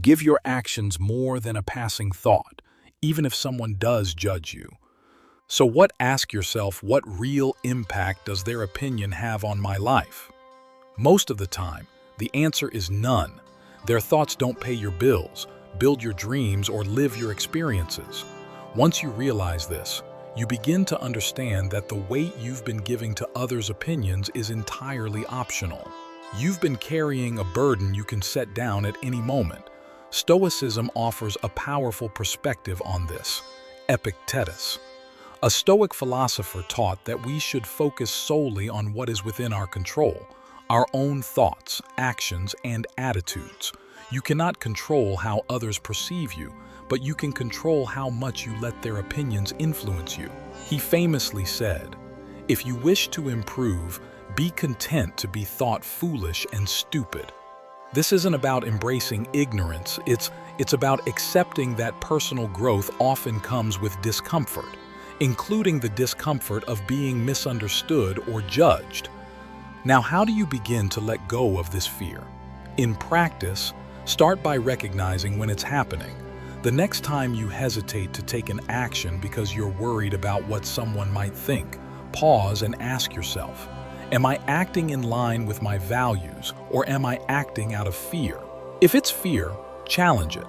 Give your actions more than a passing thought, even if someone does judge you. So ask yourself, what real impact does their opinion have on my life? Most of the time, the answer is none. Their thoughts don't pay your bills, build your dreams, or live your experiences. Once you realize this, you begin to understand that the weight you've been giving to others' opinions is entirely optional. You've been carrying a burden you can set down at any moment. Stoicism offers a powerful perspective on this. Epictetus, a Stoic philosopher, taught that we should focus solely on what is within our control, our own thoughts, actions, and attitudes. You cannot control how others perceive you, but you can control how much you let their opinions influence you. He famously said, "If you wish to improve, be content to be thought foolish and stupid." This isn't about embracing ignorance, it's about accepting that personal growth often comes with discomfort, including the discomfort of being misunderstood or judged. Now, how do you begin to let go of this fear? In practice, start by recognizing when it's happening. The next time you hesitate to take an action because you're worried about what someone might think, pause and ask yourself, am I acting in line with my values, or am I acting out of fear? If it's fear, challenge it.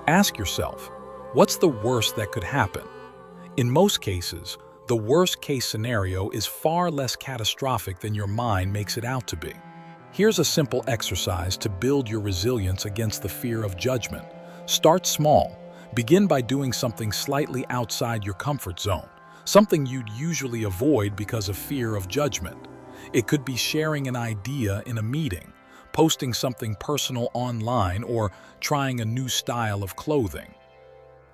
Ask yourself, what's the worst that could happen? In most cases, the worst-case scenario is far less catastrophic than your mind makes it out to be. Here's a simple exercise to build your resilience against the fear of judgment. Start small. Begin by doing something slightly outside your comfort zone, something you'd usually avoid because of fear of judgment. It could be sharing an idea in a meeting, posting something personal online, or trying a new style of clothing.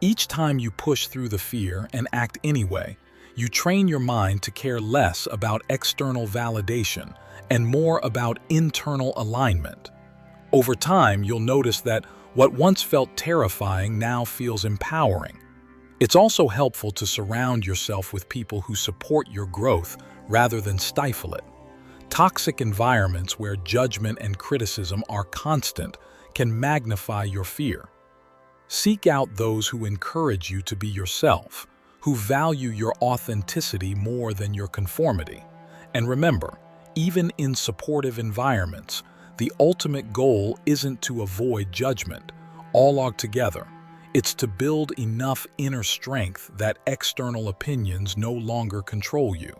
Each time you push through the fear and act anyway, you train your mind to care less about external validation and more about internal alignment. Over time, you'll notice that what once felt terrifying now feels empowering. It's also helpful to surround yourself with people who support your growth rather than stifle it. Toxic environments where judgment and criticism are constant can magnify your fear. Seek out those who encourage you to be yourself, who value your authenticity more than your conformity. And remember, even in supportive environments, the ultimate goal isn't to avoid judgment altogether. It's to build enough inner strength that external opinions no longer control you.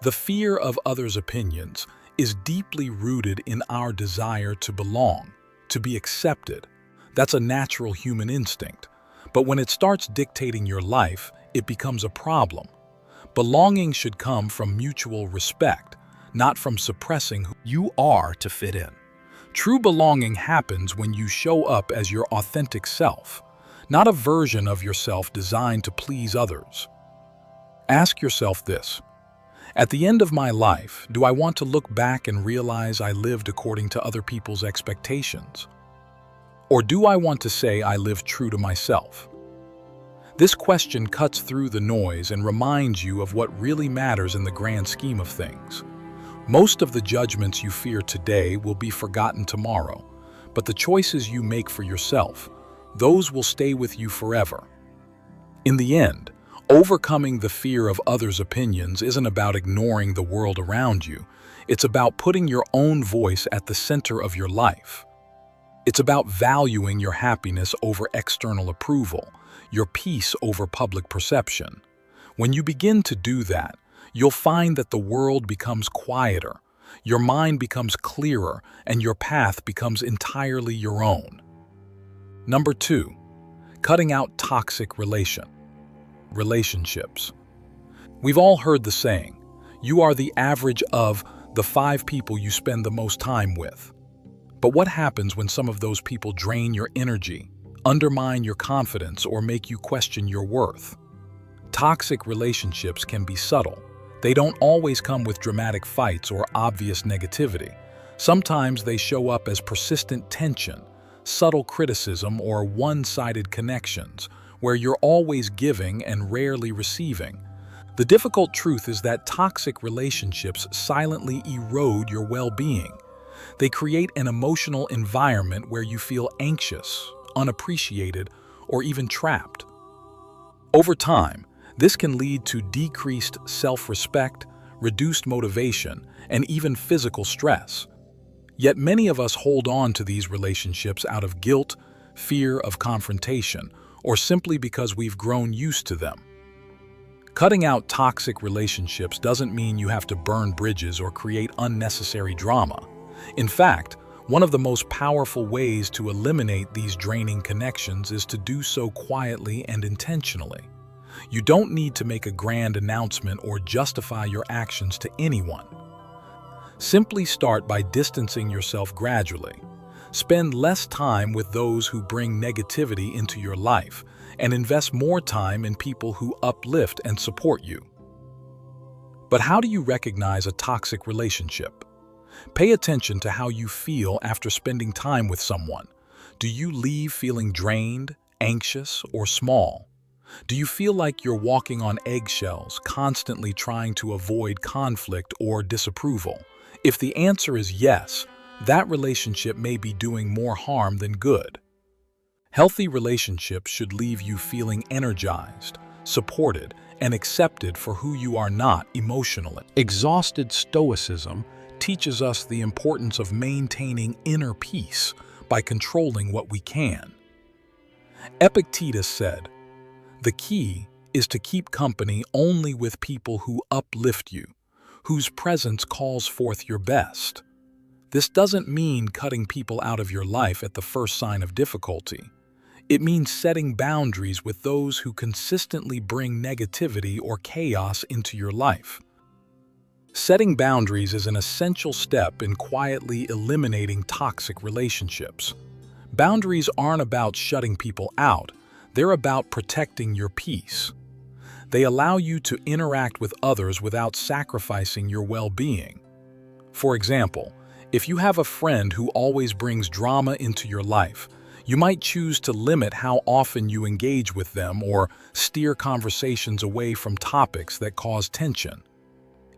The fear of others' opinions is deeply rooted in our desire to belong, to be accepted. That's a natural human instinct. But when it starts dictating your life, it becomes a problem. Belonging should come from mutual respect, not from suppressing who you are to fit in. True belonging happens when you show up as your authentic self, not a version of yourself designed to please others. Ask yourself this: at the end of my life, do I want to look back and realize I lived according to other people's expectations? Or do I want to say I lived true to myself? This question cuts through the noise and reminds you of what really matters in the grand scheme of things. Most of the judgments you fear today will be forgotten tomorrow, but the choices you make for yourself, those will stay with you forever. In the end, overcoming the fear of others' opinions isn't about ignoring the world around you. It's about putting your own voice at the center of your life. It's about valuing your happiness over external approval, your peace over public perception. When you begin to do that, you'll find that the world becomes quieter, your mind becomes clearer, and your path becomes entirely your own. Number 2, cutting out toxic relationships. We've all heard the saying, you are the average of the 5 people you spend the most time with. But what happens when some of those people drain your energy, undermine your confidence, or make you question your worth? Toxic relationships can be subtle. They don't always come with dramatic fights or obvious negativity. Sometimes they show up as persistent tension, subtle criticism, or one-sided connections, where you're always giving and rarely receiving. The difficult truth is that toxic relationships silently erode your well-being. They create an emotional environment where you feel anxious, unappreciated, or even trapped. Over time, this can lead to decreased self-respect, reduced motivation, and even physical stress. Yet many of us hold on to these relationships out of guilt, fear of confrontation, or simply because we've grown used to them. Cutting out toxic relationships doesn't mean you have to burn bridges or create unnecessary drama. In fact, one of the most powerful ways to eliminate these draining connections is to do so quietly and intentionally. You don't need to make a grand announcement or justify your actions to anyone. Simply start by distancing yourself gradually. Spend less time with those who bring negativity into your life, and invest more time in people who uplift and support you. But how do you recognize a toxic relationship? Pay attention to how you feel after spending time with someone. Do you leave feeling drained, anxious, or small? Do you feel like you're walking on eggshells, constantly trying to avoid conflict or disapproval? If the answer is yes, that relationship may be doing more harm than good. Healthy relationships should leave you feeling energized, supported, and accepted for who you are not emotionally. Exhausted Stoicism teaches us the importance of maintaining inner peace by controlling what we can. Epictetus said, "The key is to keep company only with people who uplift you, whose presence calls forth your best." This doesn't mean cutting people out of your life at the first sign of difficulty. It means setting boundaries with those who consistently bring negativity or chaos into your life. Setting boundaries is an essential step in quietly eliminating toxic relationships. Boundaries aren't about shutting people out, they're about protecting your peace. They allow you to interact with others without sacrificing your well-being. For example, if you have a friend who always brings drama into your life, you might choose to limit how often you engage with them or steer conversations away from topics that cause tension.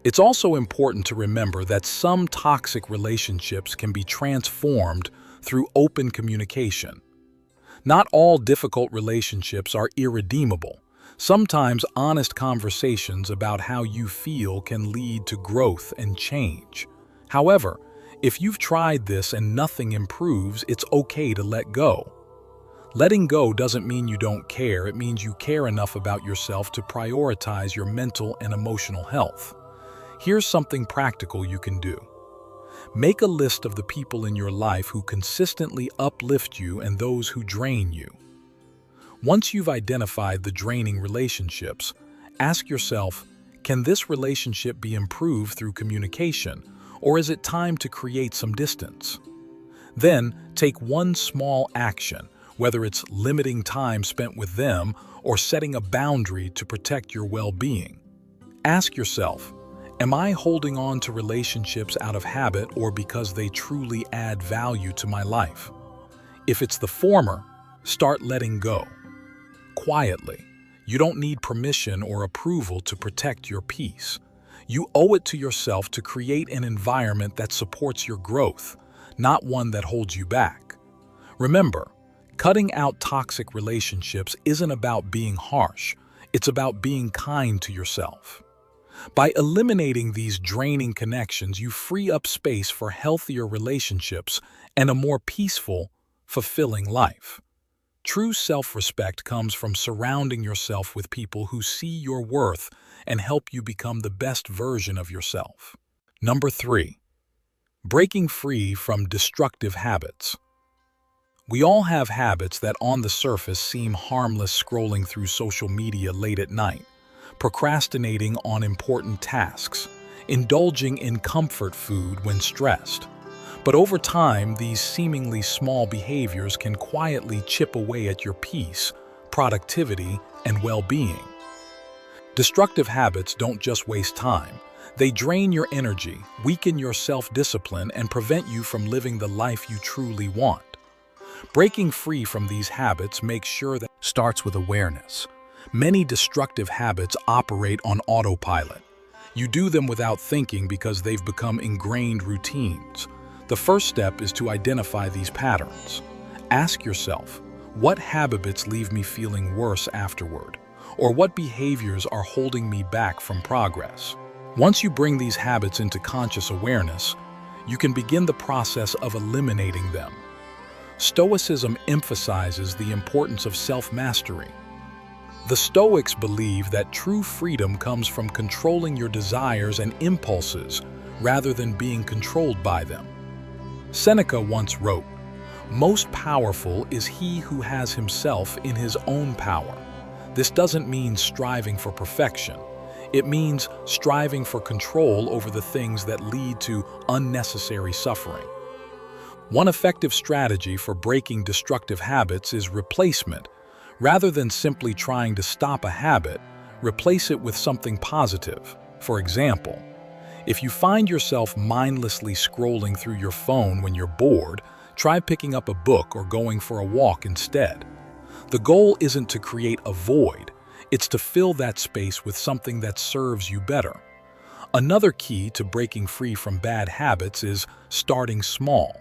It's also important to remember that some toxic relationships can be transformed through open communication. Not all difficult relationships are irredeemable. Sometimes honest conversations about how you feel can lead to growth and change. However, if you've tried this and nothing improves, it's okay to let go. Letting go doesn't mean you don't care, it means you care enough about yourself to prioritize your mental and emotional health. Here's something practical you can do. Make a list of the people in your life who consistently uplift you and those who drain you. Once you've identified the draining relationships, ask yourself, can this relationship be improved through communication, or is it time to create some distance? Then, take one small action, whether it's limiting time spent with them or setting a boundary to protect your well-being. Ask yourself, am I holding on to relationships out of habit or because they truly add value to my life? If it's the former, start letting go. Quietly. You don't need permission or approval to protect your peace. You owe it to yourself to create an environment that supports your growth, not one that holds you back. Remember, cutting out toxic relationships isn't about being harsh, it's about being kind to yourself. By eliminating these draining connections, you free up space for healthier relationships and a more peaceful, fulfilling life. True self-respect comes from surrounding yourself with people who see your worth and help you become the best version of yourself. Number 3. Breaking free from destructive habits. We all have habits that on the surface seem harmless, scrolling through social media late at night, procrastinating on important tasks, indulging in comfort food when stressed. But over time, these seemingly small behaviors can quietly chip away at your peace, productivity, and well-being. Destructive habits don't just waste time. They drain your energy, weaken your self-discipline, and prevent you from living the life you truly want. Breaking free from these habits makes sure that starts with awareness. Many destructive habits operate on autopilot. You do them without thinking because they've become ingrained routines. The first step is to identify these patterns. Ask yourself, What habits leave me feeling worse afterward? Or what behaviors are holding me back from progress? Once you bring these habits into conscious awareness, you can begin the process of eliminating them. Stoicism emphasizes the importance of self-mastery. The Stoics believe that true freedom comes from controlling your desires and impulses rather than being controlled by them. Seneca once wrote, "Most powerful is he who has himself in his own power." This doesn't mean striving for perfection. It means striving for control over the things that lead to unnecessary suffering. One effective strategy for breaking destructive habits is replacement. Rather than simply trying to stop a habit, replace it with something positive. For example, if you find yourself mindlessly scrolling through your phone when you're bored, try picking up a book or going for a walk instead. The goal isn't to create a void, it's to fill that space with something that serves you better. Another key to breaking free from bad habits is starting small.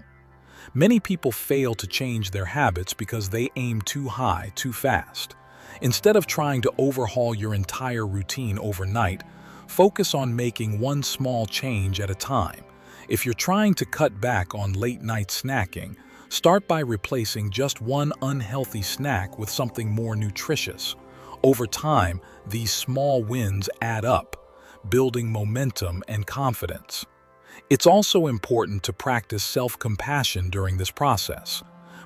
Many people fail to change their habits because they aim too high too fast. Instead of trying to overhaul your entire routine overnight, focus on making one small change at a time. If you're trying to cut back on late-night snacking, start by replacing just one unhealthy snack with something more nutritious. Over time, these small wins add up, building momentum and confidence. It's also important to practice self-compassion during this process.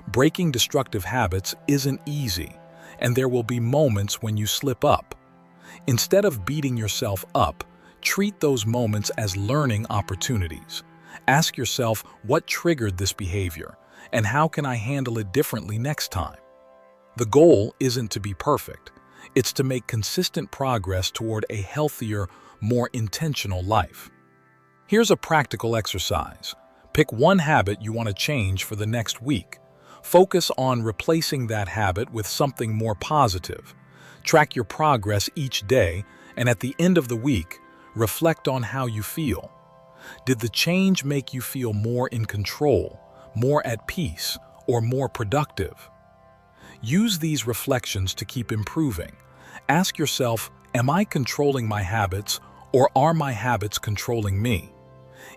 Breaking destructive habits isn't easy, and there will be moments when you slip up. Instead of beating yourself up, treat those moments as learning opportunities. Ask yourself, what triggered this behavior, and how can I handle it differently next time? The goal isn't to be perfect. It's to make consistent progress toward a healthier, more intentional life. Here's a practical exercise. Pick one habit you want to change for the next week. Focus on replacing that habit with something more positive. Track your progress each day, and at the end of the week, reflect on how you feel. Did the change make you feel more in control, more at peace, or more productive? Use these reflections to keep improving. Ask yourself, am I controlling my habits, or are my habits controlling me?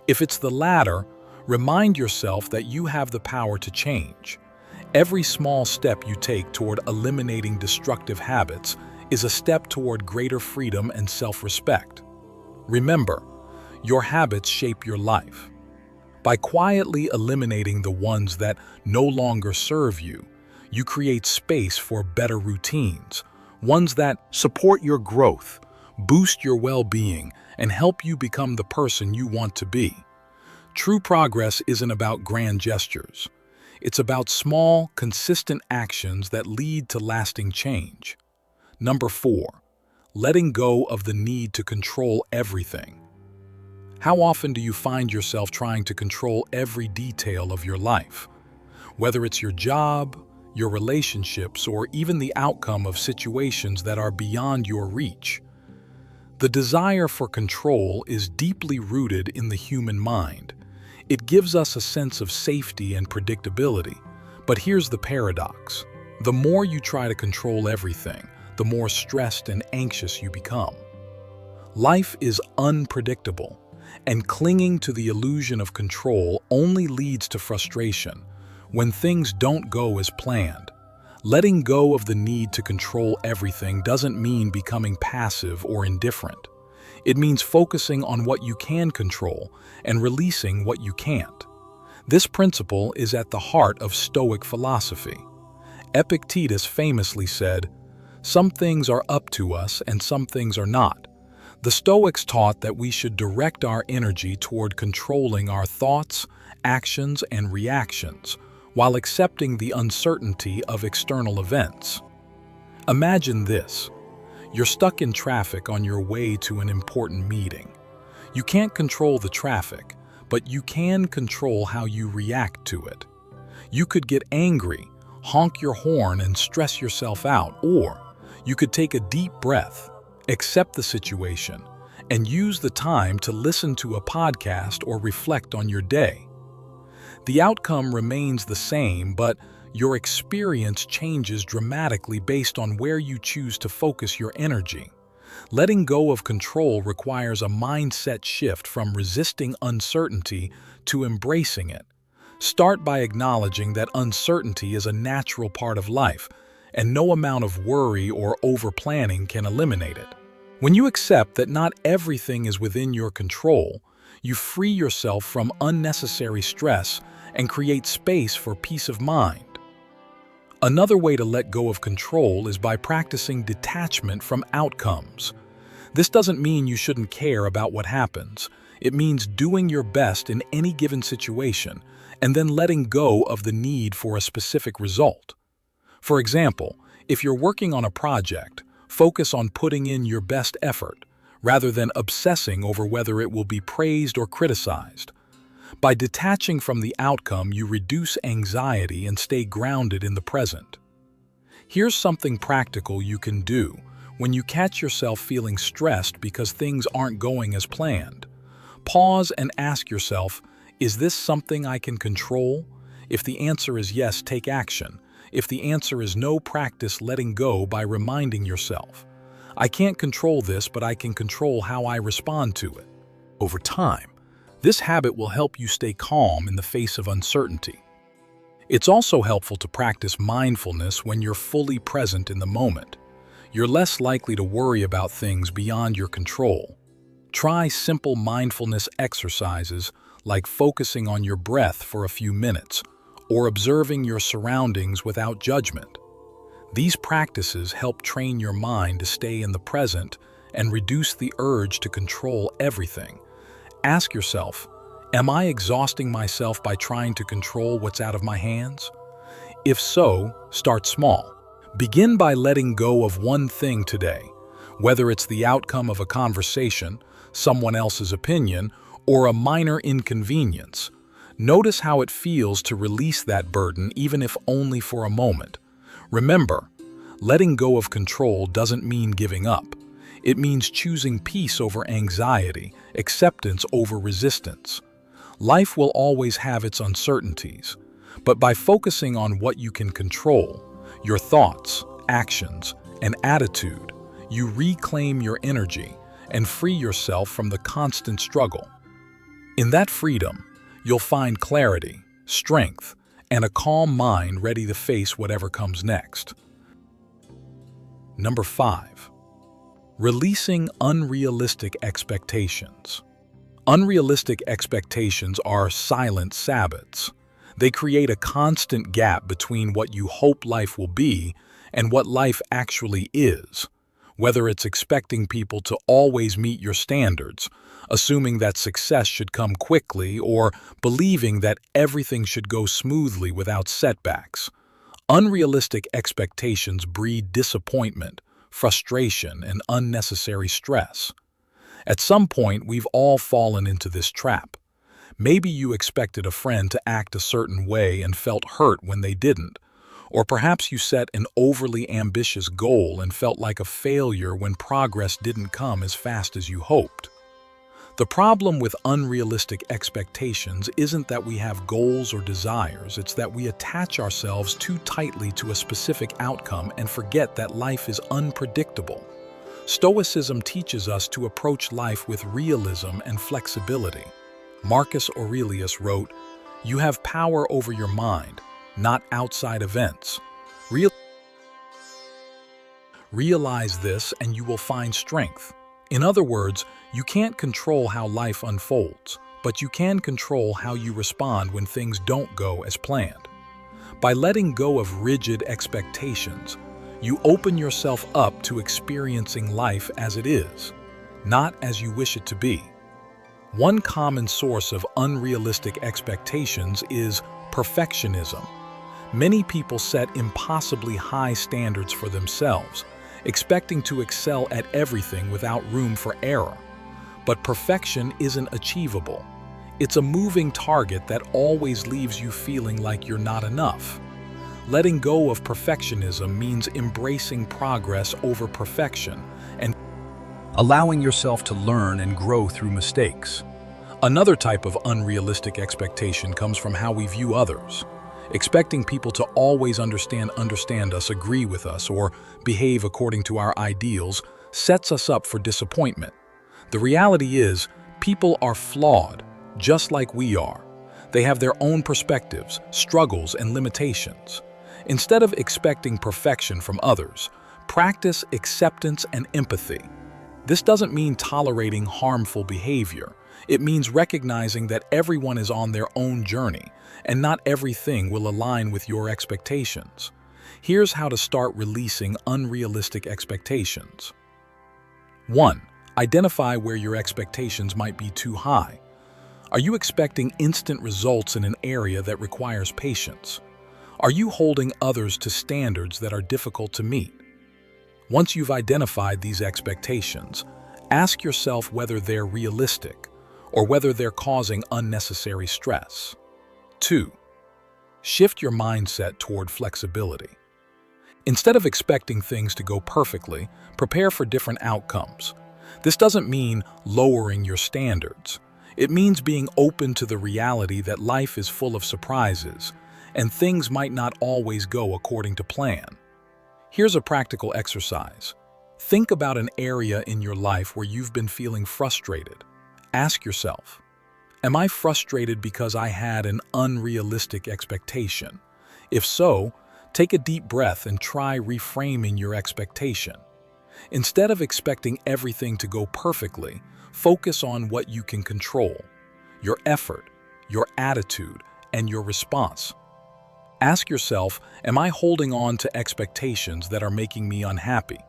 If it's the latter, remind yourself that you have the power to change. Every small step you take toward eliminating destructive habits is a step toward greater freedom and self-respect. Remember, your habits shape your life. By quietly eliminating the ones that no longer serve you, you create space for better routines, ones that support your growth, boost your well-being, and help you become the person you want to be. True progress isn't about grand gestures. It's about small, consistent actions that lead to lasting change. Number 4, letting go of the need to control everything. How often do you find yourself trying to control every detail of your life? Whether it's your job, your relationships, or even the outcome of situations that are beyond your reach. The desire for control is deeply rooted in the human mind. It gives us a sense of safety and predictability. But here's the paradox. The more you try to control everything, the more stressed and anxious you become. Life is unpredictable, and clinging to the illusion of control only leads to frustration when things don't go as planned. Letting go of the need to control everything doesn't mean becoming passive or indifferent. It means focusing on what you can control and releasing what you can't. This principle is at the heart of Stoic philosophy. Epictetus famously said, "Some things are up to us and some things are not." The Stoics taught that we should direct our energy toward controlling our thoughts, actions, and reactions, while accepting the uncertainty of external events. Imagine this. You're stuck in traffic on your way to an important meeting. You can't control the traffic, but you can control how you react to it. You could get angry, honk your horn, and stress yourself out, or you could take a deep breath, accept the situation, and use the time to listen to a podcast or reflect on your day. The outcome remains the same, but your experience changes dramatically based on where you choose to focus your energy. Letting go of control requires a mindset shift from resisting uncertainty to embracing it. Start by acknowledging that uncertainty is a natural part of life, and no amount of worry or over-planning can eliminate it. When you accept that not everything is within your control, you free yourself from unnecessary stress and create space for peace of mind. Another way to let go of control is by practicing detachment from outcomes. This doesn't mean you shouldn't care about what happens. It means doing your best in any given situation and then letting go of the need for a specific result. For example, if you're working on a project, focus on putting in your best effort rather than obsessing over whether it will be praised or criticized. By detaching from the outcome, you reduce anxiety and stay grounded in the present. Here's something practical you can do when you catch yourself feeling stressed because things aren't going as planned. Pause and ask yourself, is this something I can control? If the answer is yes, take action. If the answer is no, practice letting go by reminding yourself, I can't control this, but I can control how I respond to it. Over time, this habit will help you stay calm in the face of uncertainty. It's also helpful to practice mindfulness when you're fully present in the moment. You're less likely to worry about things beyond your control. Try simple mindfulness exercises like focusing on your breath for a few minutes or observing your surroundings without judgment. These practices help train your mind to stay in the present and reduce the urge to control everything. Ask yourself, am I exhausting myself by trying to control what's out of my hands? If so, start small. Begin by letting go of one thing today, whether it's the outcome of a conversation, someone else's opinion, or a minor inconvenience. Notice how it feels to release that burden, even if only for a moment. Remember, letting go of control doesn't mean giving up. It means choosing peace over anxiety, acceptance over resistance. Life will always have its uncertainties, but by focusing on what you can control, your thoughts, actions, and attitude, you reclaim your energy and free yourself from the constant struggle. In that freedom, you'll find clarity, strength, and a calm mind ready to face whatever comes next. Number 5. Releasing unrealistic expectations. Unrealistic expectations are silent Sabbaths. They create a constant gap between what you hope life will be and what life actually is, whether it's expecting people to always meet your standards, assuming that success should come quickly, or believing that everything should go smoothly without setbacks. Unrealistic expectations breed disappointment, frustration, and unnecessary stress. At some point, we've all fallen into this trap. Maybe you expected a friend to act a certain way and felt hurt when they didn't. Or perhaps you set an overly ambitious goal and felt like a failure when progress didn't come as fast as you hoped. The problem with unrealistic expectations isn't that we have goals or desires, it's that we attach ourselves too tightly to a specific outcome and forget that life is unpredictable. Stoicism teaches us to approach life with realism and flexibility. Marcus Aurelius wrote, "You have power over your mind, not outside events. Realize this and you will find strength." In other words, you can't control how life unfolds, but you can control how you respond when things don't go as planned. By letting go of rigid expectations, you open yourself up to experiencing life as it is, not as you wish it to be. One common source of unrealistic expectations is perfectionism. Many people set impossibly high standards for themselves, expecting to excel at everything without room for error. But perfection isn't achievable. It's a moving target that always leaves you feeling like you're not enough. Letting go of perfectionism means embracing progress over perfection and allowing yourself to learn and grow through mistakes. Another type of unrealistic expectation comes from how we view others. Expecting people to always understand us, agree with us, or behave according to our ideals sets us up for disappointment. The reality is, people are flawed, just like we are. They have their own perspectives, struggles, and limitations. Instead of expecting perfection from others, practice acceptance and empathy. This doesn't mean tolerating harmful behavior. It means recognizing that everyone is on their own journey, and not everything will align with your expectations. Here's how to start releasing unrealistic expectations. 1. Identify where your expectations might be too high. Are you expecting instant results in an area that requires patience? Are you holding others to standards that are difficult to meet? Once you've identified these expectations, ask yourself whether they're realistic or whether they're causing unnecessary stress. 2. Shift your mindset toward flexibility. Instead of expecting things to go perfectly, prepare for different outcomes. This doesn't mean lowering your standards. It means being open to the reality that life is full of surprises, and things might not always go according to plan. Here's a practical exercise. Think about an area in your life where you've been feeling frustrated. Ask yourself, am I frustrated because I had an unrealistic expectation? If so, take a deep breath and try reframing your expectation. Instead of expecting everything to go perfectly, focus on what you can control: your effort, your attitude, and your response. Ask yourself, am I holding on to expectations that are making me unhappy?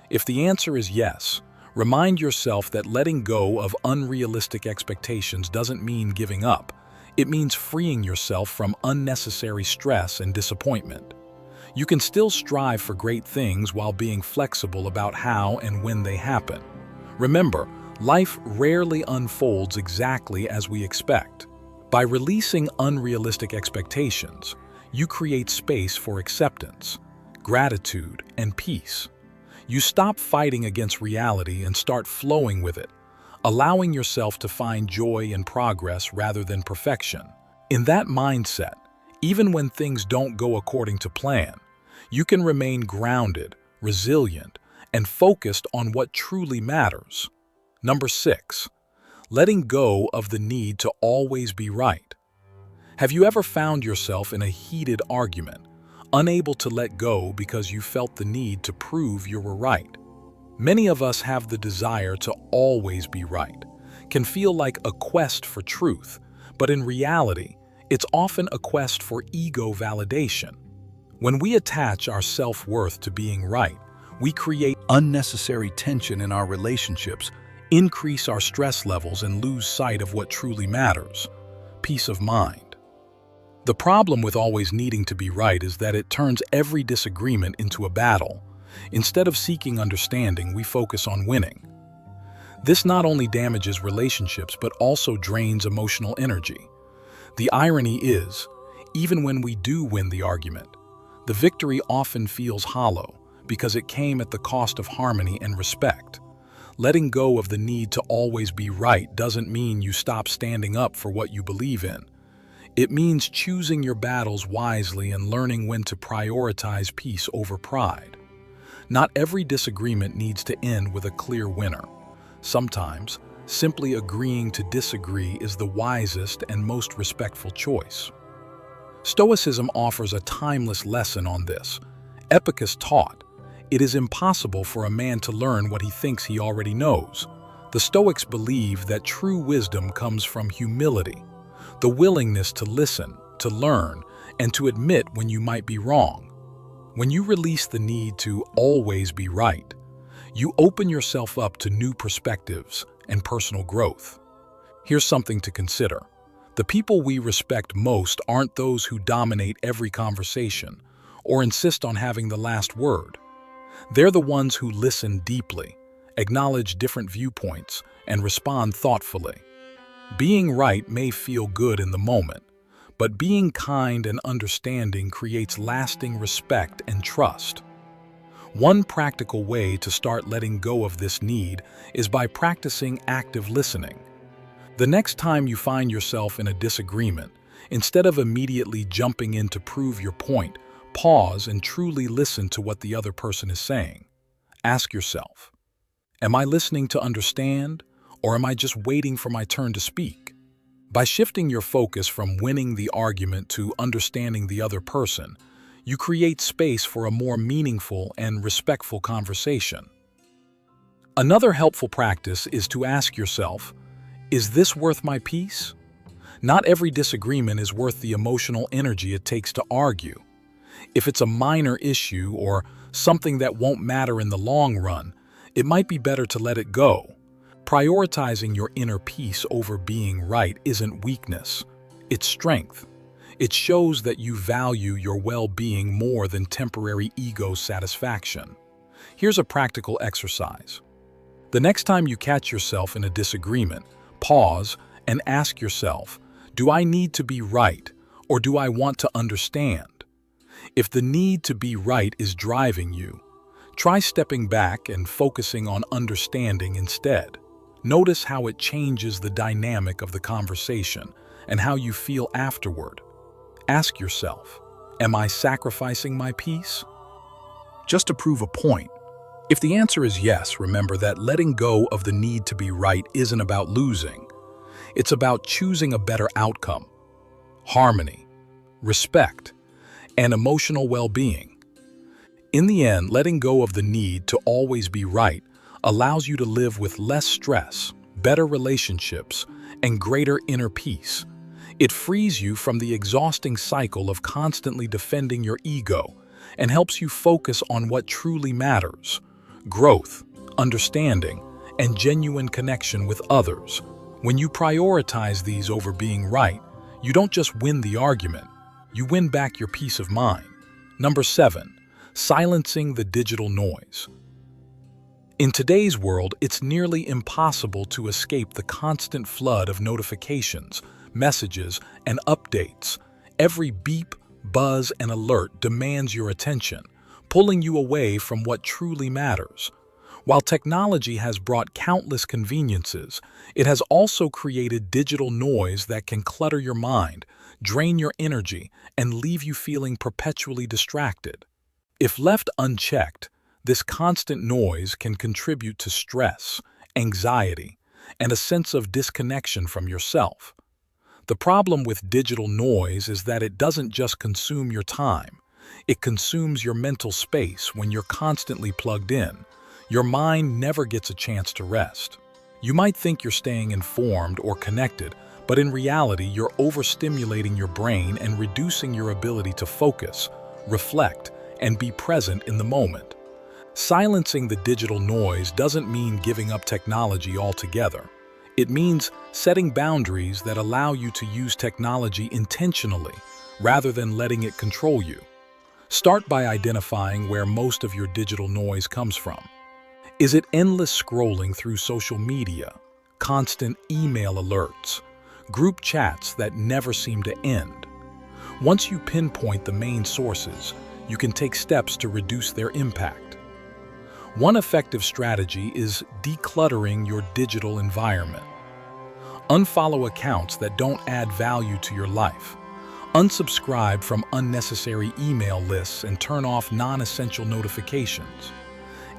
If the answer is yes, remind yourself that letting go of unrealistic expectations doesn't mean giving up. It means freeing yourself from unnecessary stress and disappointment. You can still strive for great things while being flexible about how and when they happen. Remember, life rarely unfolds exactly as we expect. By releasing unrealistic expectations, you create space for acceptance, gratitude, and peace. You stop fighting against reality and start flowing with it, allowing yourself to find joy in progress rather than perfection. In that mindset, even when things don't go according to plan, you can remain grounded, resilient, and focused on what truly matters. Number 6. Letting go of the need to always be right. Have you ever found yourself in a heated argument, unable to let go because you felt the need to prove you were right? Many of us have the desire to always be right, can feel like a quest for truth, but in reality, it's often a quest for ego validation. When we attach our self-worth to being right, we create unnecessary tension in our relationships, increase our stress levels, and lose sight of what truly matters: peace of mind. The problem with always needing to be right is that it turns every disagreement into a battle. Instead of seeking understanding, we focus on winning. This not only damages relationships but also drains emotional energy. The irony is, even when we do win the argument, the victory often feels hollow because it came at the cost of harmony and respect. Letting go of the need to always be right doesn't mean you stop standing up for what you believe in. It means choosing your battles wisely and learning when to prioritize peace over pride. Not every disagreement needs to end with a clear winner. Sometimes, simply agreeing to disagree is the wisest and most respectful choice. Stoicism offers a timeless lesson on this. Epicus taught, "It is impossible for a man to learn what he thinks he already knows." The Stoics believe that true wisdom comes from humility, the willingness to listen, to learn, and to admit when you might be wrong. When you release the need to always be right, you open yourself up to new perspectives and personal growth. Here's something to consider. The people we respect most aren't those who dominate every conversation or insist on having the last word. They're the ones who listen deeply, acknowledge different viewpoints, and respond thoughtfully. Being right may feel good in the moment, but being kind and understanding creates lasting respect and trust. One practical way to start letting go of this need is by practicing active listening. The next time you find yourself in a disagreement, Instead of immediately jumping in to prove your point, pause and truly listen to what the other person is saying. Ask yourself, am I listening to understand, or am I just waiting for my turn to speak? By shifting your focus from winning the argument to understanding the other person, you create space for a more meaningful and respectful conversation. Another helpful practice is to ask yourself, is this worth my peace? Not every disagreement is worth the emotional energy it takes to argue. If it's a minor issue or something that won't matter in the long run, it might be better to let it go. Prioritizing your inner peace over being right isn't weakness, it's strength. It shows that you value your well-being more than temporary ego satisfaction. Here's a practical exercise. The next time you catch yourself in a disagreement, pause and ask yourself, do I need to be right, or do I want to understand? If the need to be right is driving you, try stepping back and focusing on understanding instead. Notice how it changes the dynamic of the conversation and how you feel afterward. Ask yourself, am I sacrificing my peace? Just to prove a point. If the answer is yes, remember that letting go of the need to be right isn't about losing. It's about choosing a better outcome, harmony, respect, and emotional well-being. In the end, letting go of the need to always be right allows you to live with less stress, better relationships, and greater inner peace. It frees you from the exhausting cycle of constantly defending your ego and helps you focus on what truly matters: growth, understanding, and genuine connection with others. When you prioritize these over being right, you don't just win the argument, you win back your peace of mind. Number 7, silencing the digital noise. In today's world, it's nearly impossible to escape the constant flood of notifications, messages, and updates. Every beep, buzz, and alert demands your attention, pulling you away from what truly matters. While technology has brought countless conveniences, it has also created digital noise that can clutter your mind, drain your energy, and leave you feeling perpetually distracted. If left unchecked, this constant noise can contribute to stress, anxiety, and a sense of disconnection from yourself. The problem with digital noise is that it doesn't just consume your time. It consumes your mental space. When you're constantly plugged in, your mind never gets a chance to rest. You might think you're staying informed or connected, but in reality, you're overstimulating your brain and reducing your ability to focus, reflect, and be present in the moment. Silencing the digital noise doesn't mean giving up technology altogether. It means setting boundaries that allow you to use technology intentionally rather than letting it control you. Start by identifying where most of your digital noise comes from. Is it endless scrolling through social media, constant email alerts, group chats that never seem to end? Once you pinpoint the main sources, you can take steps to reduce their impact. One effective strategy is decluttering your digital environment. Unfollow accounts that don't add value to your life. Unsubscribe from unnecessary email lists and turn off non-essential notifications.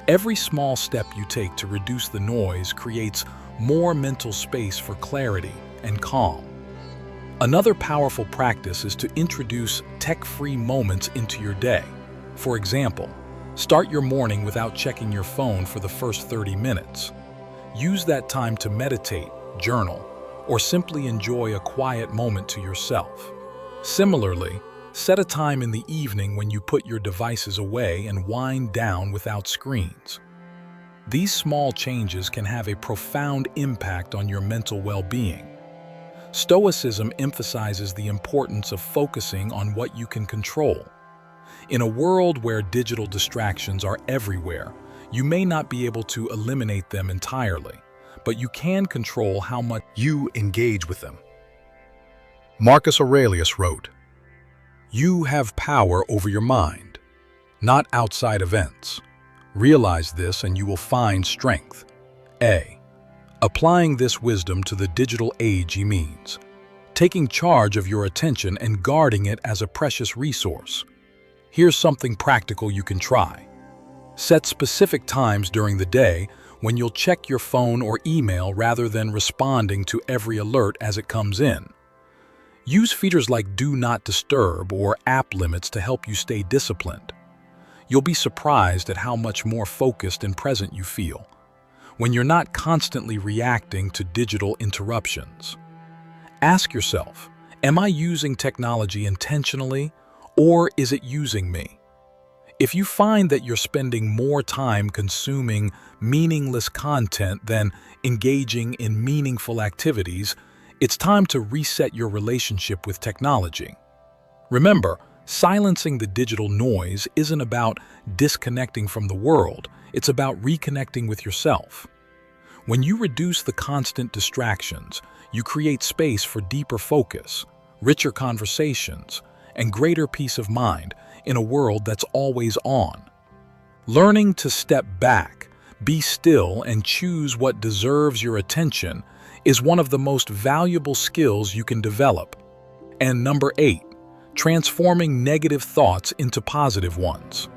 Every small step you take to reduce the noise creates more mental space for clarity and calm. Another powerful practice is to introduce tech-free moments into your day. For example, start your morning without checking your phone for the first 30 minutes. Use that time to meditate, journal, or simply enjoy a quiet moment to yourself. Similarly, set a time in the evening when you put your devices away and wind down without screens. These small changes can have a profound impact on your mental well-being. Stoicism emphasizes the importance of focusing on what you can control. In a world where digital distractions are everywhere, you may not be able to eliminate them entirely, but you can control how much you engage with them. Marcus Aurelius wrote, "You have power over your mind, not outside events. Realize this and you will find strength." Applying this wisdom to the digital age means taking charge of your attention and guarding it as a precious resource. Here's something practical you can try. Set specific times during the day when you'll check your phone or email rather than responding to every alert as it comes in. Use features like Do Not Disturb or app limits to help you stay disciplined. You'll be surprised at how much more focused and present you feel when you're not constantly reacting to digital interruptions. Ask yourself, am I using technology intentionally, or is it using me? If you find that you're spending more time consuming meaningless content than engaging in meaningful activities, it's time to reset your relationship with technology. Remember, silencing the digital noise isn't about disconnecting from the world, it's about reconnecting with yourself. When you reduce the constant distractions, you create space for deeper focus, richer conversations, and greater peace of mind in a world that's always on. Learning to step back, be still, and choose what deserves your attention is one of the most valuable skills you can develop. And number 8, transforming negative thoughts into positive ones.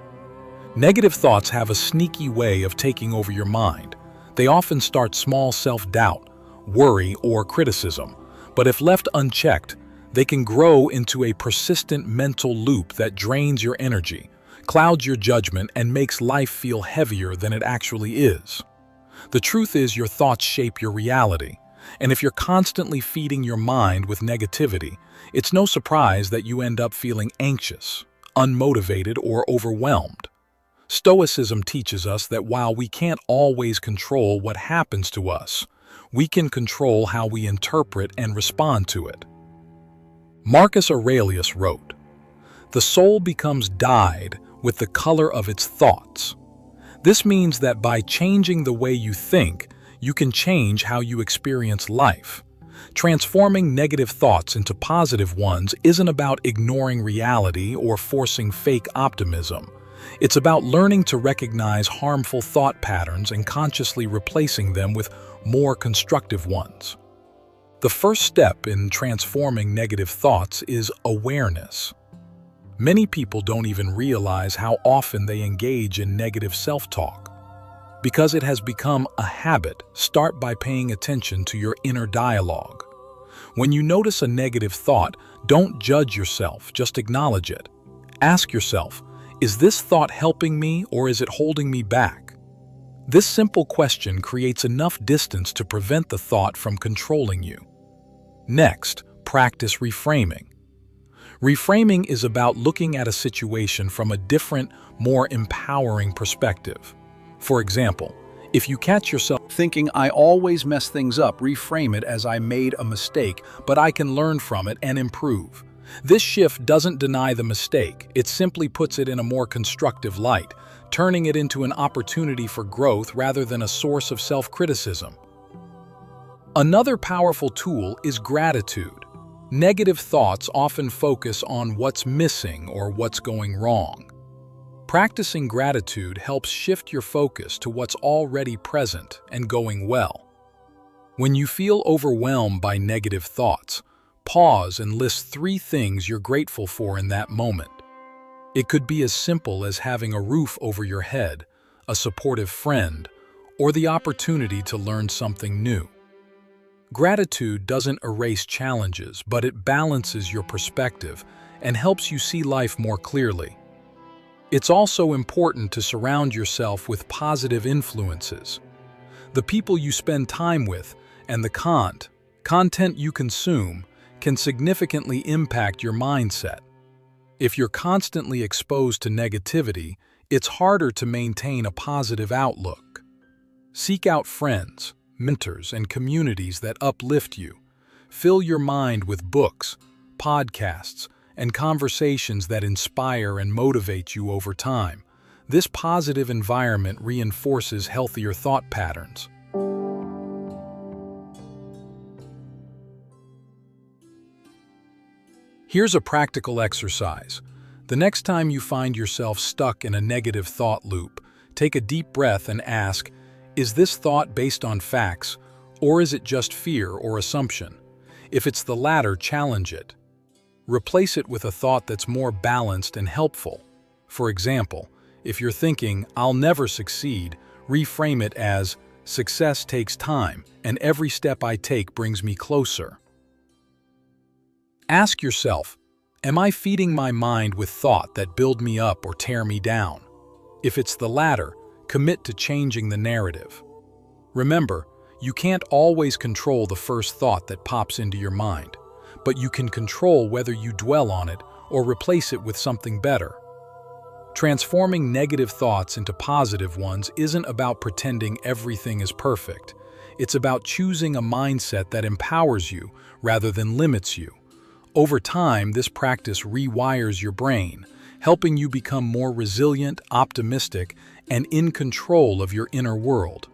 Negative thoughts have a sneaky way of taking over your mind. They often start small self-doubt, worry, or criticism, but if left unchecked, they can grow into a persistent mental loop that drains your energy, clouds your judgment, and makes life feel heavier than it actually is. The truth is, your thoughts shape your reality, and if you're constantly feeding your mind with negativity, it's no surprise that you end up feeling anxious, unmotivated, or overwhelmed. Stoicism teaches us that while we can't always control what happens to us, we can control how we interpret and respond to it. Marcus Aurelius wrote, "The soul becomes dyed with the color of its thoughts." This means that by changing the way you think, you can change how you experience life. Transforming negative thoughts into positive ones isn't about ignoring reality or forcing fake optimism. It's about learning to recognize harmful thought patterns and consciously replacing them with more constructive ones. The first step in transforming negative thoughts is awareness. Many people don't even realize how often they engage in negative self-talk. Because it has become a habit, start by paying attention to your inner dialogue. When you notice a negative thought, don't judge yourself, just acknowledge it. Ask yourself, is this thought helping me or is it holding me back? This simple question creates enough distance to prevent the thought from controlling you. Next, practice reframing. Reframing is about looking at a situation from a different, more empowering perspective. For example, if you catch yourself thinking, "I always mess things up," reframe it as, "I made a mistake, but I can learn from it and improve." This shift doesn't deny the mistake, it simply puts it in a more constructive light, turning it into an opportunity for growth rather than a source of self-criticism. Another powerful tool is gratitude. Negative thoughts often focus on what's missing or what's going wrong. Practicing gratitude helps shift your focus to what's already present and going well. When you feel overwhelmed by negative thoughts, pause and list 3 things you're grateful for in that moment. It could be as simple as having a roof over your head, a supportive friend, or the opportunity to learn something new. Gratitude doesn't erase challenges, but it balances your perspective and helps you see life more clearly. It's also important to surround yourself with positive influences. The people you spend time with and the content you consume can significantly impact your mindset. If you're constantly exposed to negativity, it's harder to maintain a positive outlook. Seek out friends, mentors, and communities that uplift you. Fill your mind with books, podcasts, and conversations that inspire and motivate you over time. This positive environment reinforces healthier thought patterns. Here's a practical exercise. The next time you find yourself stuck in a negative thought loop, take a deep breath and ask, is this thought based on facts, or is it just fear or assumption? If it's the latter, challenge it. Replace it with a thought that's more balanced and helpful. For example, if you're thinking, "I'll never succeed," reframe it as, "Success takes time, and every step I take brings me closer." Ask yourself, am I feeding my mind with thought that build me up or tear me down? If it's the latter, commit to changing the narrative. Remember, you can't always control the first thought that pops into your mind, but you can control whether you dwell on it or replace it with something better. Transforming negative thoughts into positive ones isn't about pretending everything is perfect. It's about choosing a mindset that empowers you rather than limits you. Over time, this practice rewires your brain, helping you become more resilient, optimistic, and in control of your inner world.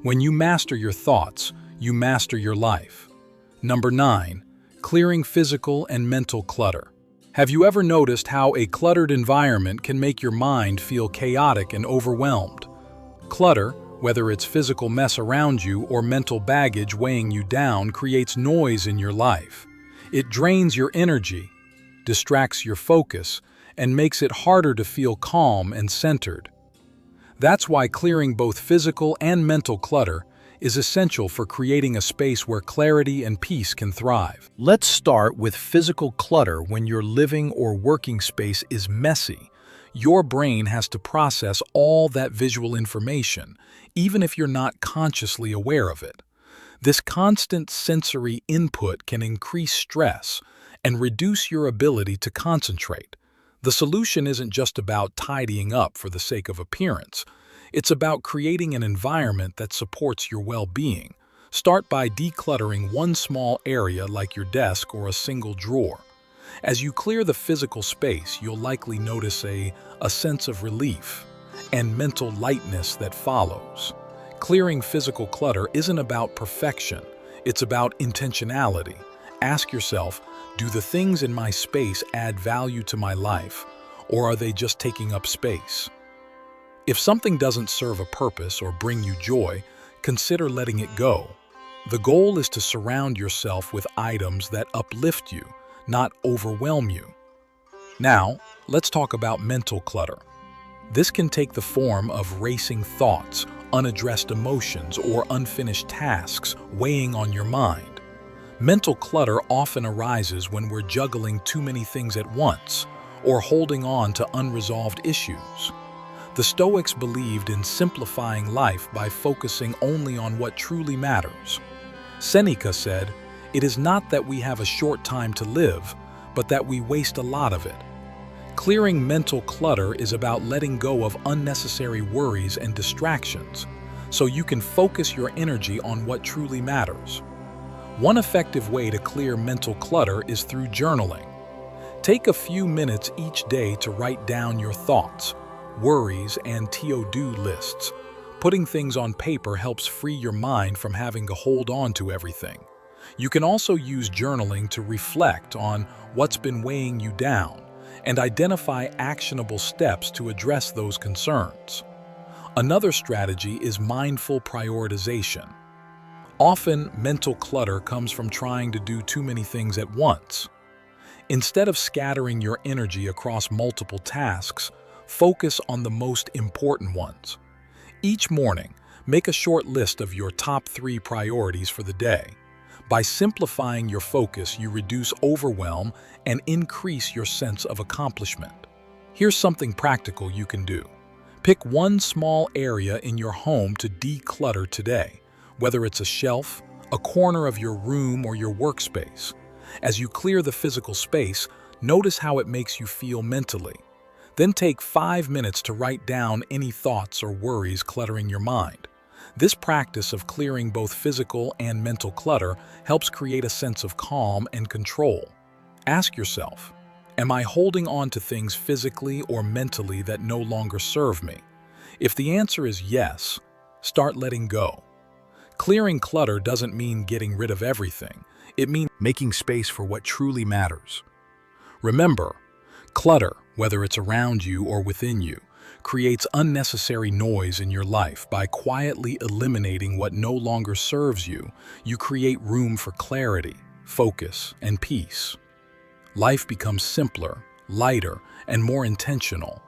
When you master your thoughts, you master your life. Number 9, clearing physical and mental clutter. Have you ever noticed how a cluttered environment can make your mind feel chaotic and overwhelmed? Clutter, whether it's physical mess around you or mental baggage weighing you down, creates noise in your life. It drains your energy, distracts your focus, and makes it harder to feel calm and centered. That's why clearing both physical and mental clutter is essential for creating a space where clarity and peace can thrive. Let's start with physical clutter. When your living or working space is messy, your brain has to process all that visual information, even if you're not consciously aware of it. This constant sensory input can increase stress and reduce your ability to concentrate. The solution isn't just about tidying up for the sake of appearance. It's about creating an environment that supports your well-being. Start by decluttering one small area like your desk or a single drawer. As you clear the physical space, you'll likely notice a sense of relief and mental lightness that follows. Clearing physical clutter isn't about perfection, it's about intentionality. Ask yourself, do the things in my space add value to my life, or are they just taking up space? If something doesn't serve a purpose or bring you joy, consider letting it go. The goal is to surround yourself with items that uplift you, not overwhelm you. Now, let's talk about mental clutter. This can take the form of racing thoughts, unaddressed emotions, or unfinished tasks weighing on your mind. Mental clutter often arises when we're juggling too many things at once or holding on to unresolved issues. The Stoics believed in simplifying life by focusing only on what truly matters. Seneca said, "It is not that we have a short time to live, but that we waste a lot of it." Clearing mental clutter is about letting go of unnecessary worries and distractions, so you can focus your energy on what truly matters. One effective way to clear mental clutter is through journaling. Take a few minutes each day to write down your thoughts, worries, and to-do lists. Putting things on paper helps free your mind from having to hold on to everything. You can also use journaling to reflect on what's been weighing you down and identify actionable steps to address those concerns. Another strategy is mindful prioritization. Often, mental clutter comes from trying to do too many things at once. Instead of scattering your energy across multiple tasks, focus on the most important ones. Each morning, make a short list of your top 3 priorities for the day. By simplifying your focus, you reduce overwhelm and increase your sense of accomplishment. Here's something practical you can do. Pick one small area in your home to declutter today, whether it's a shelf, a corner of your room, or your workspace. As you clear the physical space, notice how it makes you feel mentally. Then take 5 minutes to write down any thoughts or worries cluttering your mind. This practice of clearing both physical and mental clutter helps create a sense of calm and control. Ask yourself, am I holding on to things physically or mentally that no longer serve me? If the answer is yes, start letting go. Clearing clutter doesn't mean getting rid of everything. It means making space for what truly matters. Remember, clutter, whether it's around you or within you, creates unnecessary noise in your life. By quietly eliminating what no longer serves you, you create room for clarity, focus, and peace. Life becomes simpler, lighter, and more intentional.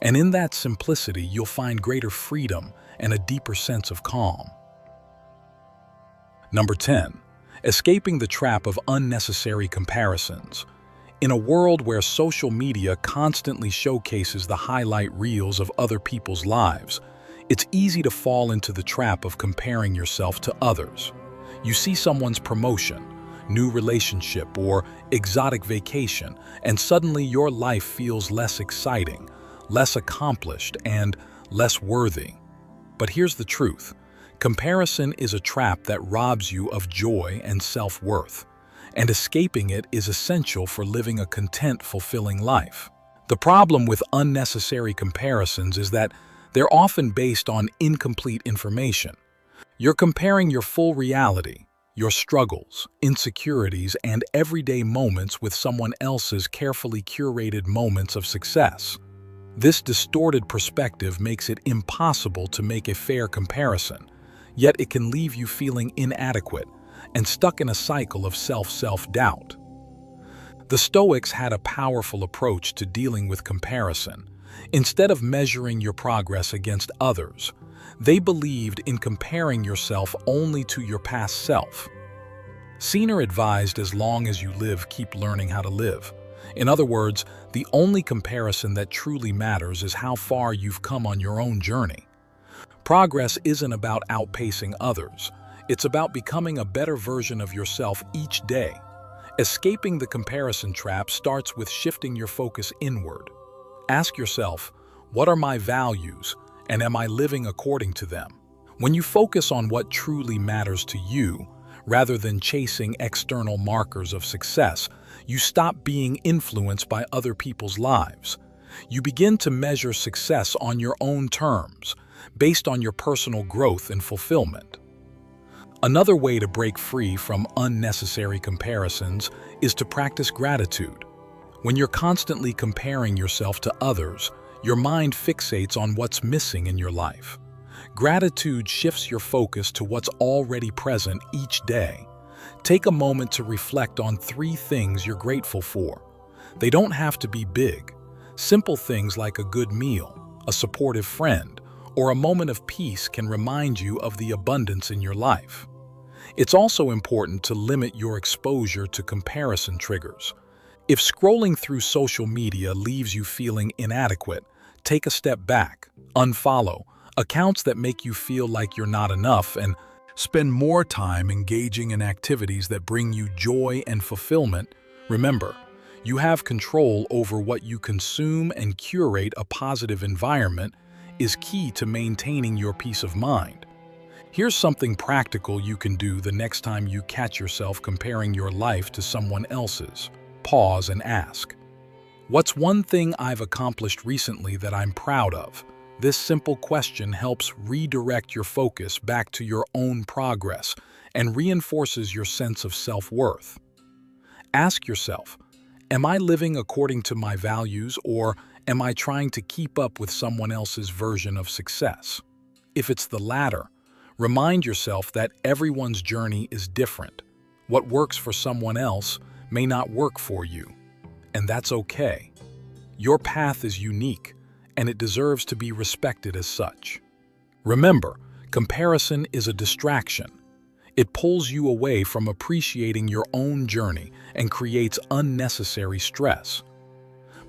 And in that simplicity, you'll find greater freedom and a deeper sense of calm. Number 10. Escaping the trap of unnecessary comparisons. In a world where social media constantly showcases the highlight reels of other people's lives, it's easy to fall into the trap of comparing yourself to others. You see someone's promotion, new relationship, or exotic vacation, and suddenly your life feels less exciting, less accomplished, and less worthy. But here's the truth. Comparison is a trap that robs you of joy and self-worth, and escaping it is essential for living a content, fulfilling life. The problem with unnecessary comparisons is that they're often based on incomplete information. You're comparing your full reality, your struggles, insecurities, and everyday moments with someone else's carefully curated moments of success. This distorted perspective makes it impossible to make a fair comparison, yet it can leave you feeling inadequate and stuck in a cycle of self-doubt. The Stoics had a powerful approach to dealing with comparison. Instead of measuring your progress against others, they believed in comparing yourself only to your past self. Senior advised, as long as you live, keep learning how to live. In other words, the only comparison that truly matters is how far you've come on your own journey. Progress isn't about outpacing others. It's about becoming a better version of yourself each day. Escaping the comparison trap starts with shifting your focus inward. Ask yourself, what are my values, and am I living according to them? When you focus on what truly matters to you, rather than chasing external markers of success, you stop being influenced by other people's lives. You begin to measure success on your own terms, based on your personal growth and fulfillment. Another way to break free from unnecessary comparisons is to practice gratitude. When you're constantly comparing yourself to others, your mind fixates on what's missing in your life. Gratitude shifts your focus to what's already present each day. Take a moment to reflect on 3 things you're grateful for. They don't have to be big. Simple things like a good meal, a supportive friend, or a moment of peace can remind you of the abundance in your life. It's also important to limit your exposure to comparison triggers. If scrolling through social media leaves you feeling inadequate, take a step back, unfollow accounts that make you feel like you're not enough, and spend more time engaging in activities that bring you joy and fulfillment. Remember, you have control over what you consume, and curate a positive environment is key to maintaining your peace of mind. Here's something practical you can do the next time you catch yourself comparing your life to someone else's. Pause and ask, what's one thing I've accomplished recently that I'm proud of? This simple question helps redirect your focus back to your own progress and reinforces your sense of self-worth. Ask yourself, am I living according to my values, or am I trying to keep up with someone else's version of success? If it's the latter, remind yourself that everyone's journey is different. What works for someone else may not work for you, and that's okay. Your path is unique, and it deserves to be respected as such. Remember, comparison is a distraction. It pulls you away from appreciating your own journey and creates unnecessary stress.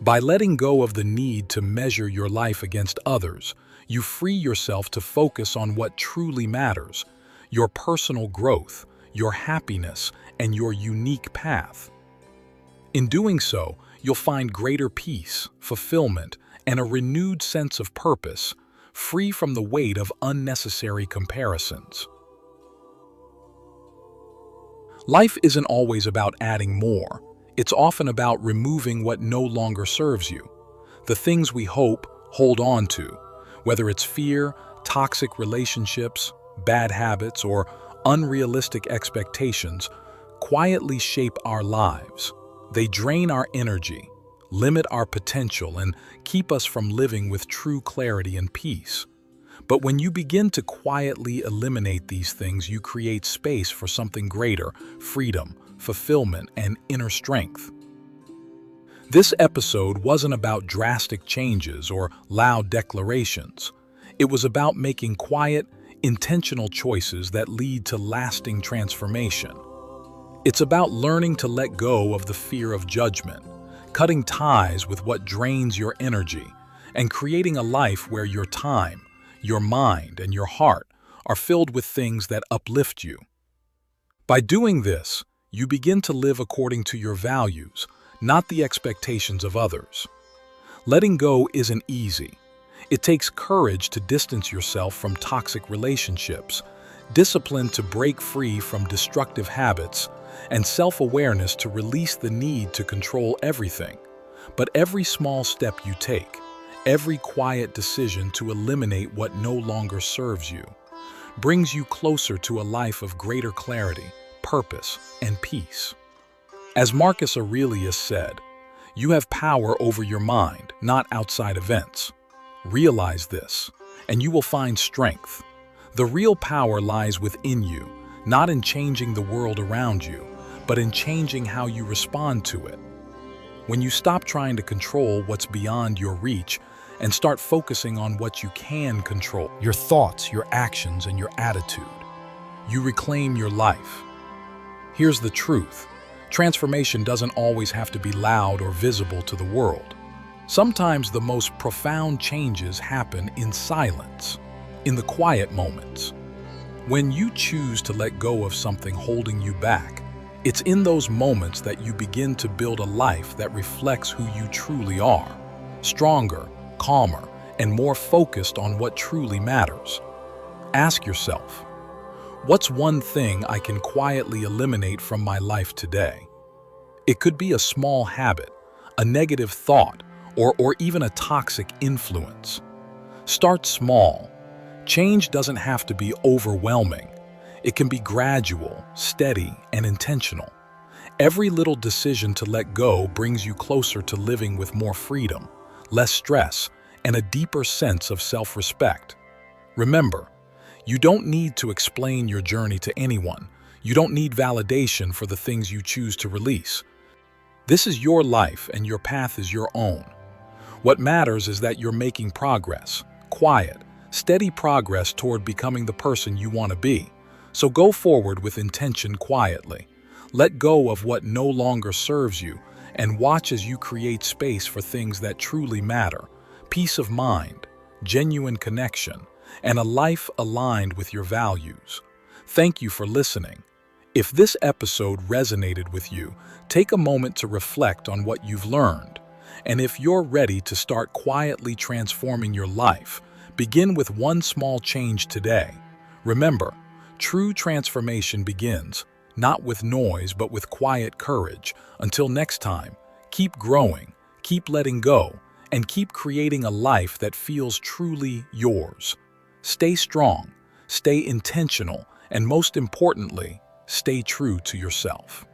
By letting go of the need to measure your life against others, you free yourself to focus on what truly matters: your personal growth, your happiness, and your unique path. In doing so, you'll find greater peace, fulfillment, and a renewed sense of purpose, free from the weight of unnecessary comparisons. Life isn't always about adding more. It's often about removing what no longer serves you. The things we hold on to, whether it's fear, toxic relationships, bad habits, or unrealistic expectations, quietly shape our lives. They drain our energy, limit our potential, and keep us from living with true clarity and peace. But when you begin to quietly eliminate these things, you create space for something greater: freedom, fulfillment, and inner strength. This episode wasn't about drastic changes or loud declarations. It was about making quiet, intentional choices that lead to lasting transformation. It's about learning to let go of the fear of judgment, cutting ties with what drains your energy, and creating a life where your time, your mind, and your heart are filled with things that uplift you. By doing this, you begin to live according to your values, not the expectations of others. Letting go isn't easy. It takes courage to distance yourself from toxic relationships, discipline to break free from destructive habits, and self-awareness to release the need to control everything. But every small step you take, every quiet decision to eliminate what no longer serves you, brings you closer to a life of greater clarity, purpose, and peace. As Marcus Aurelius said, "You have power over your mind, not outside events." Realize this, and you will find strength. The real power lies within you, not in changing the world around you, but in changing how you respond to it. When you stop trying to control what's beyond your reach and start focusing on what you can control, your thoughts, your actions, and your attitude, you reclaim your life. Here's the truth. Transformation doesn't always have to be loud or visible to the world. Sometimes the most profound changes happen in silence, in the quiet moments. When you choose to let go of something holding you back, it's in those moments that you begin to build a life that reflects who you truly are, stronger, calmer, and more focused on what truly matters. Ask yourself, what's one thing I can quietly eliminate from my life today? It could be a small habit, a negative thought, or even a toxic influence. Start small. Change doesn't have to be overwhelming. It can be gradual, steady, and intentional. Every little decision to let go brings you closer to living with more freedom, less stress, and a deeper sense of self-respect. Remember, you don't need to explain your journey to anyone. You don't need validation for the things you choose to release. This is your life and your path is your own. What matters is that you're making progress, quiet, steady progress toward becoming the person you want to be. So go forward with intention quietly. Let go of what no longer serves you and watch as you create space for things that truly matter: peace of mind, genuine connection, and a life aligned with your values. Thank you for listening. If this episode resonated with you, take a moment to reflect on what you've learned. And if you're ready to start quietly transforming your life, begin with one small change today. Remember, true transformation begins, not with noise, but with quiet courage. Until next time, keep growing, keep letting go, and keep creating a life that feels truly yours. Stay strong, stay intentional, and most importantly, stay true to yourself.